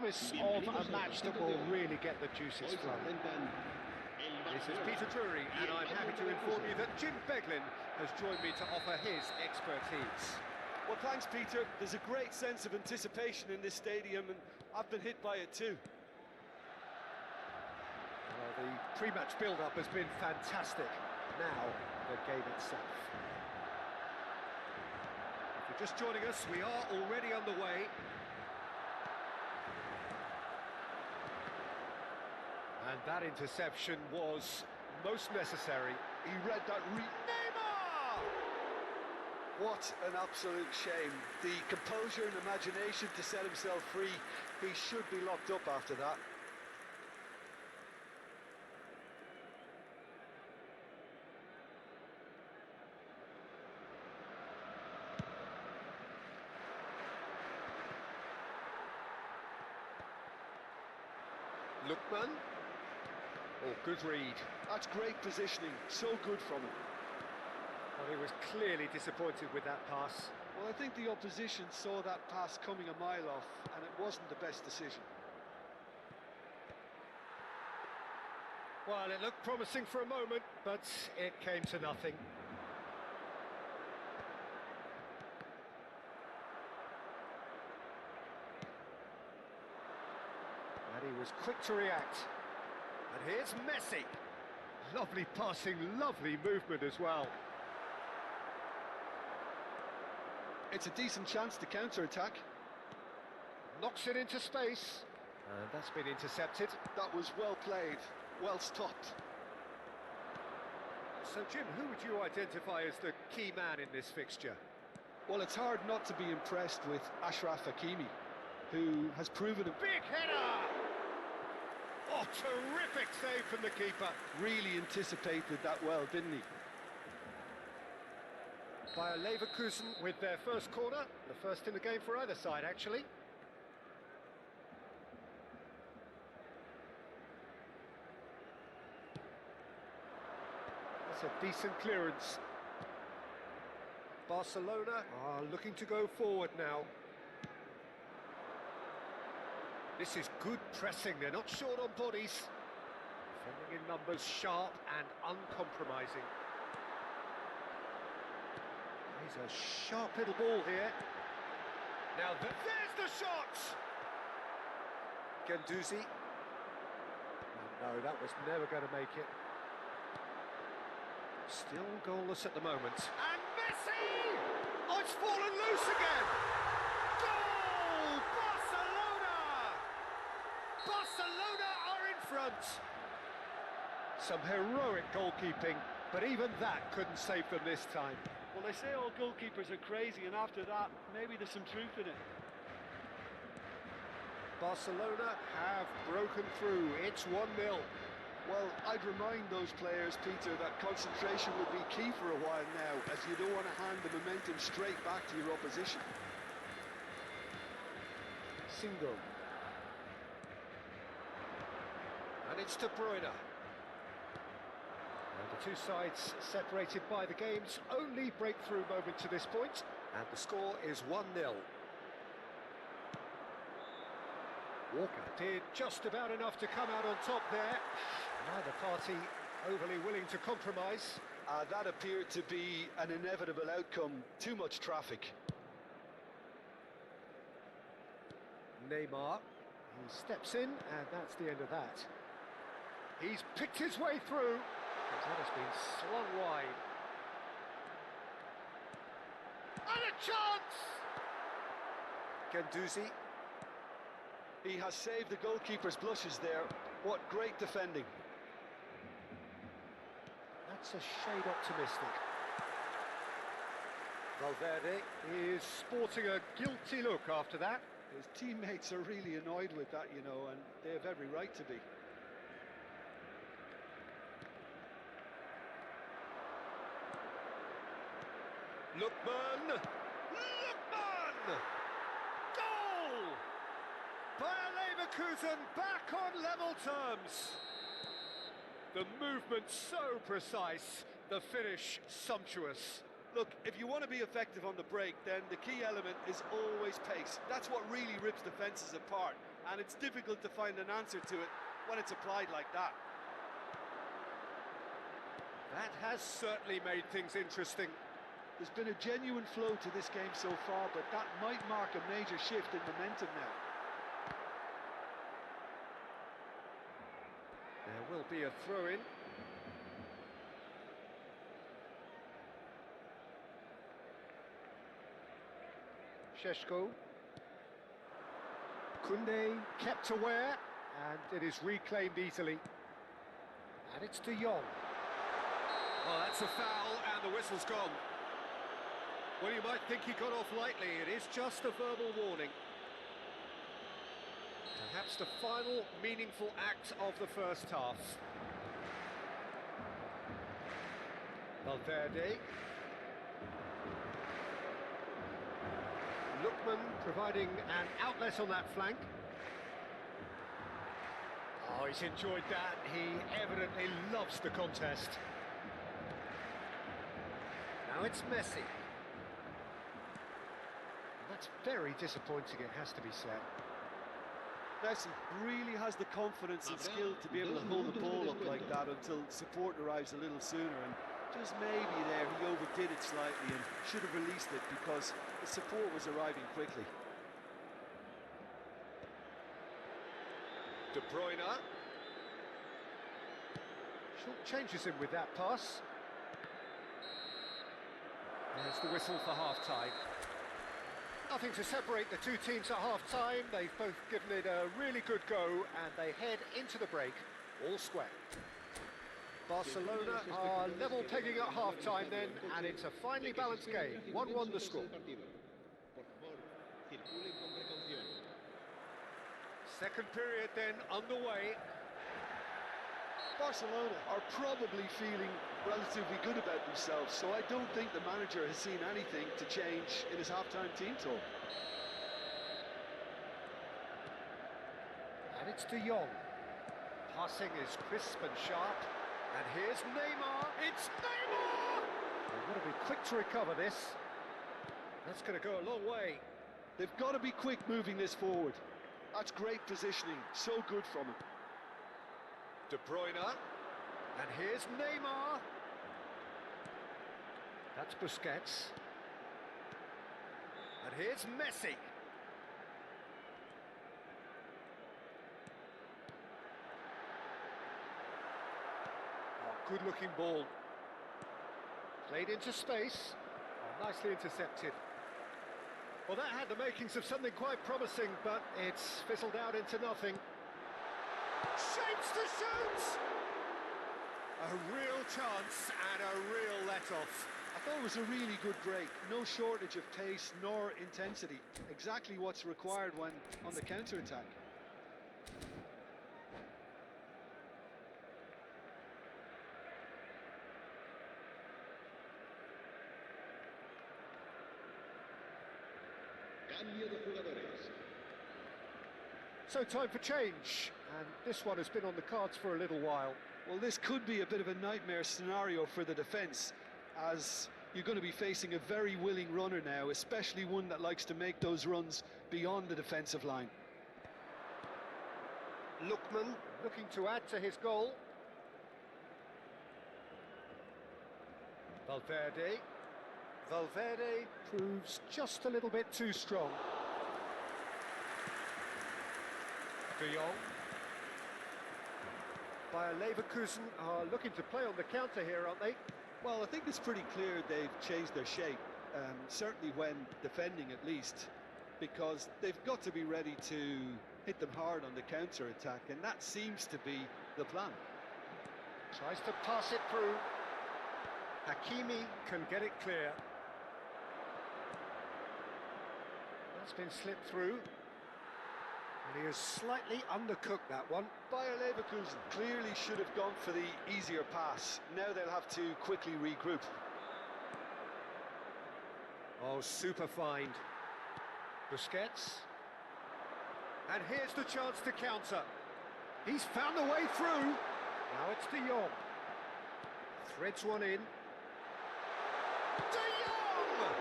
promise of a match that will really get the juices flowing. This is Peter Drury, and I'm happy to inform you that Jim Beglin has joined me to offer his expertise. Well, thanks, Peter. There's a great sense of anticipation in this stadium, and I've been hit by it too. Well, the pre-match build-up has been fantastic. Now, the game itself. If you're just joining us, we are already underway. And that interception was most necessary. He read that Neymar! What an absolute shame. The composure and imagination to set himself free. He should be locked up after that. Lookman. Oh, good read. That's great positioning, so good from him. Well, he was clearly disappointed with that pass. Well, I think the opposition saw that pass coming a mile off, and it wasn't the best decision. Well, it looked promising for a moment, but it came to nothing. And he was quick to react. And here's Messi. Lovely passing, lovely movement as well. It's a decent chance to counter-attack. Knocks it into space. And that's been intercepted. That was well played, well stopped. So, Jim, who would you identify as the key man in this fixture? Well, it's hard not to be impressed with Achraf Hakimi, who has proven a big header! Oh, terrific save from the keeper. Really anticipated that well, didn't he? Bayer Leverkusen with their first corner, the first in the game for either side, actually. That's a decent clearance. Barcelona are looking to go forward now. This is good pressing, they're not short on bodies. Defending in numbers, sharp and uncompromising. He's a sharp little ball here. Now there's the shot! Guendouzi. No, that was never going to make it. Still goalless at the moment. And Messi! Oh, it's fallen loose again! Goal! Barcelona! Barcelona are in front! Some heroic goalkeeping, but even that couldn't save them this time. Well, they say all goalkeepers are crazy, and after that, maybe there's some truth in it. Barcelona have broken through. It's 1-0. Well, I'd remind those players, Peter, that concentration will be key for a while now, as you don't want to hand the momentum straight back to your opposition. Single. And it's De Bruyne. And the two sides separated by the game's only breakthrough moment to this point. And the score is 1-0. Walker did just about enough to come out on top there. Neither party overly willing to compromise. That appeared to be an inevitable outcome. Too much traffic. Neymar. He steps in, and that's the end of that. He's picked his way through. That has been slung wide. And a chance! Guendouzi. He has saved the goalkeeper's blushes there. What great defending. That's a shade optimistic. Valverde is sporting a guilty look after that. His teammates are really annoyed with that, you know, and they have every right to be. Lookman! Lookman! Goal! Bayer Leverkusen back on level terms. The movement so precise, the finish sumptuous. Look, if you want to be effective on the break, then the key element is always pace. That's what really rips defences apart. and it's difficult to find an answer to it when it's applied like that. That has certainly made things interesting. There's been a genuine flow to this game so far, but that might mark a major shift in momentum now. There will be a throw-in. Sheshko. Kunde kept aware, and it is reclaimed easily. And it's De Jong. Well, that's a foul, and the whistle's gone. Well, you might think he got off lightly. It is just a verbal warning. Perhaps the final meaningful act of the first half. Valverde. Lookman providing an outlet on that flank. Oh, he's enjoyed that. He evidently loves the contest. Now it's Messi. That's very disappointing, it has to be said. Messi really has the confidence and skill to be able to hold the ball up like that until support arrives a little sooner, and just maybe there he overdid it slightly and should have released it because the support was arriving quickly. De Bruyne. Short changes him with that pass. There's the whistle for half-time. Nothing to separate the two teams at half-time. They've both given it a really good go, and they head into the break, all square. Barcelona are level pegging at half-time then, and it's a finely balanced game. 1-1 the score. Second period then underway. Barcelona are probably feeling relatively good about themselves, so I don't think the manager has seen anything to change in his half-time team talk. And it's De Jong. Passing is crisp and sharp. And here's Neymar. It's Neymar! They've got to be quick to recover this. That's going to go a long way. They've got to be quick moving this forward. That's great positioning, so good from him. De Bruyne, and here's Neymar. That's Busquets. And here's Messi. Oh, good-looking ball. Played into space. Oh, nicely intercepted. Well, that had the makings of something quite promising, but it's fizzled out into nothing. Shapes to shoot! A real chance and a real let-off. I thought it was a really good break. No shortage of pace nor intensity. Exactly what's required when on the counter-attack. So time for change, and this one has been on the cards for a little while. Well, this could be a bit of a nightmare scenario for the defence, as you're going to be facing a very willing runner now, especially one that likes to make those runs beyond the defensive line. Lookman looking to add to his goal. Valverde. Valverde proves just a little bit too strong. De Jong. Bayer Leverkusen are looking to play on the counter here, aren't they? Well, I think it's pretty clear they've changed their shape, certainly when defending at least, because they've got to be ready to hit them hard on the counter-attack, and that seems to be the plan. Tries to pass it through. Hakimi can get it clear. That's been slipped through. And he has slightly undercooked that one. Bayer Leverkusen clearly should have gone for the easier pass. Now they'll have to quickly regroup. Oh, super find. Busquets. And here's the chance to counter. He's found a way through. Now it's De Jong. Threads one in. De Jong!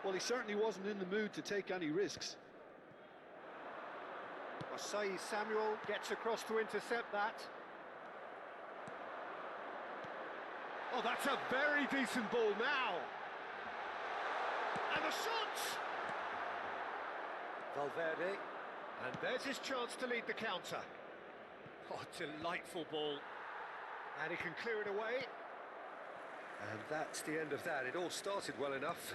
Well, he certainly wasn't in the mood to take any risks. Osei Samuel gets across to intercept that. Oh, that's a very decent ball now. And the shot! Valverde. And there's his chance to lead the counter. Oh, delightful ball. And he can clear it away. And that's the end of that. It all started well enough.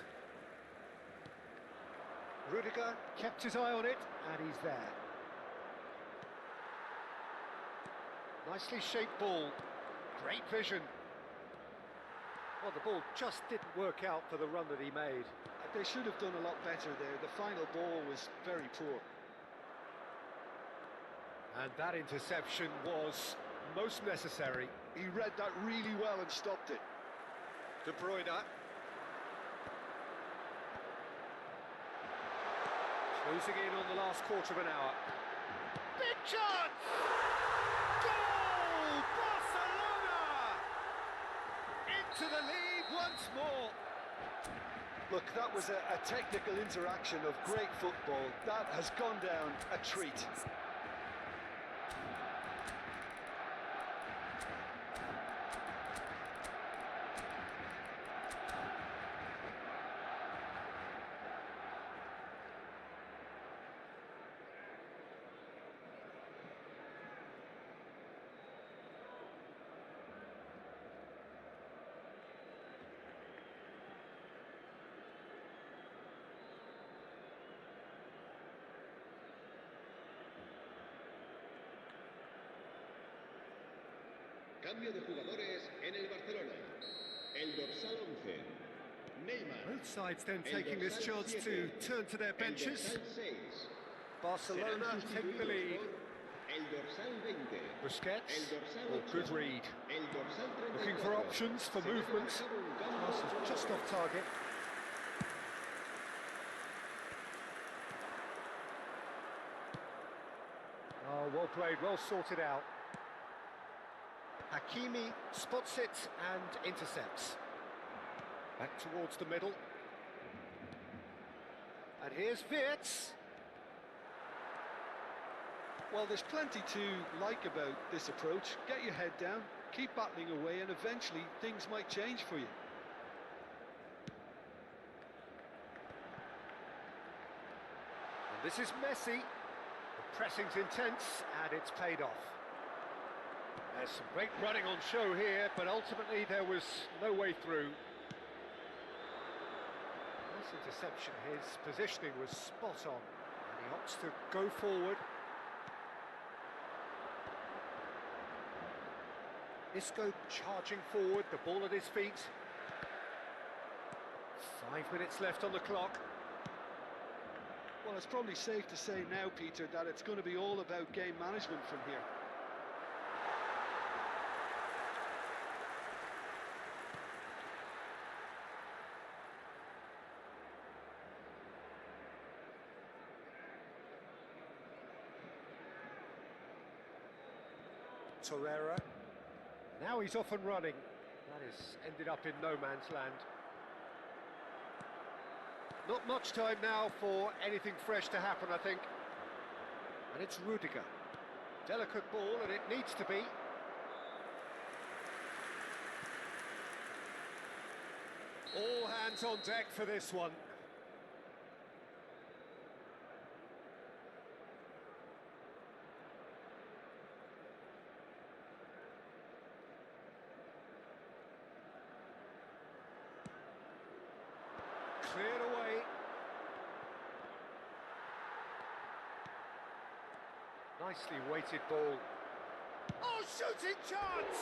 Rudiger kept his eye on it, and he's there. Nicely shaped ball. Great vision. Well, the ball just didn't work out for the run that he made. They should have done a lot better there. The final ball was very poor. And that interception was most necessary. He read that really well and stopped it. De Bruyne. Closing in on the last quarter of an hour. Big chance! Goal! Barcelona! Into the lead once more. Look, that was a technical interaction of great football. That has gone down a treat. Cambio de jugadores en el Barcelona. El dorsal 11, Neymar. Both sides then taking this chance to turn to their benches. Barcelona take the lead. El dorsal 20. Busquets, good read. Looking for options for movement. Pass is just off target. Oh, well played, well sorted out. Hakimi spots it and intercepts. Back towards the middle. And here's Wirtz. Well, there's plenty to like about this approach. Get your head down, keep battling away, and eventually things might change for you. And this is Messi. The pressing's intense, and it's paid off. There's some great running on show here, but ultimately there was no way through. Nice interception. His positioning was spot on, and he opts to go forward. Isco charging forward, the ball at his feet. 5 minutes left on the clock. Well, it's probably safe to say now, Peter, that it's going to be all about game management from here. Torreira. Now he's off and running. That has ended up in no man's land. Not much time now for anything fresh to happen, I think. And it's Rudiger. Delicate ball, and it needs to be. All hands on deck for this one. Cleared away. Nicely weighted ball. Oh, shooting chance!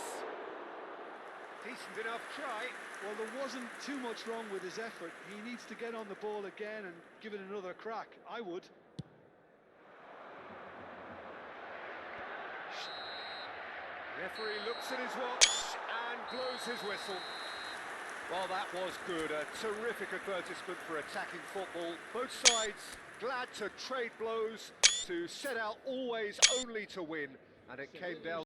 Decent enough try. Well, there wasn't too much wrong with his effort. He needs to get on the ball again and give it another crack. I would. Referee looks at his watch and blows his whistle. Well, that was good. A terrific advertisement for attacking football. Both sides glad to trade blows, to set out always only to win, and it came down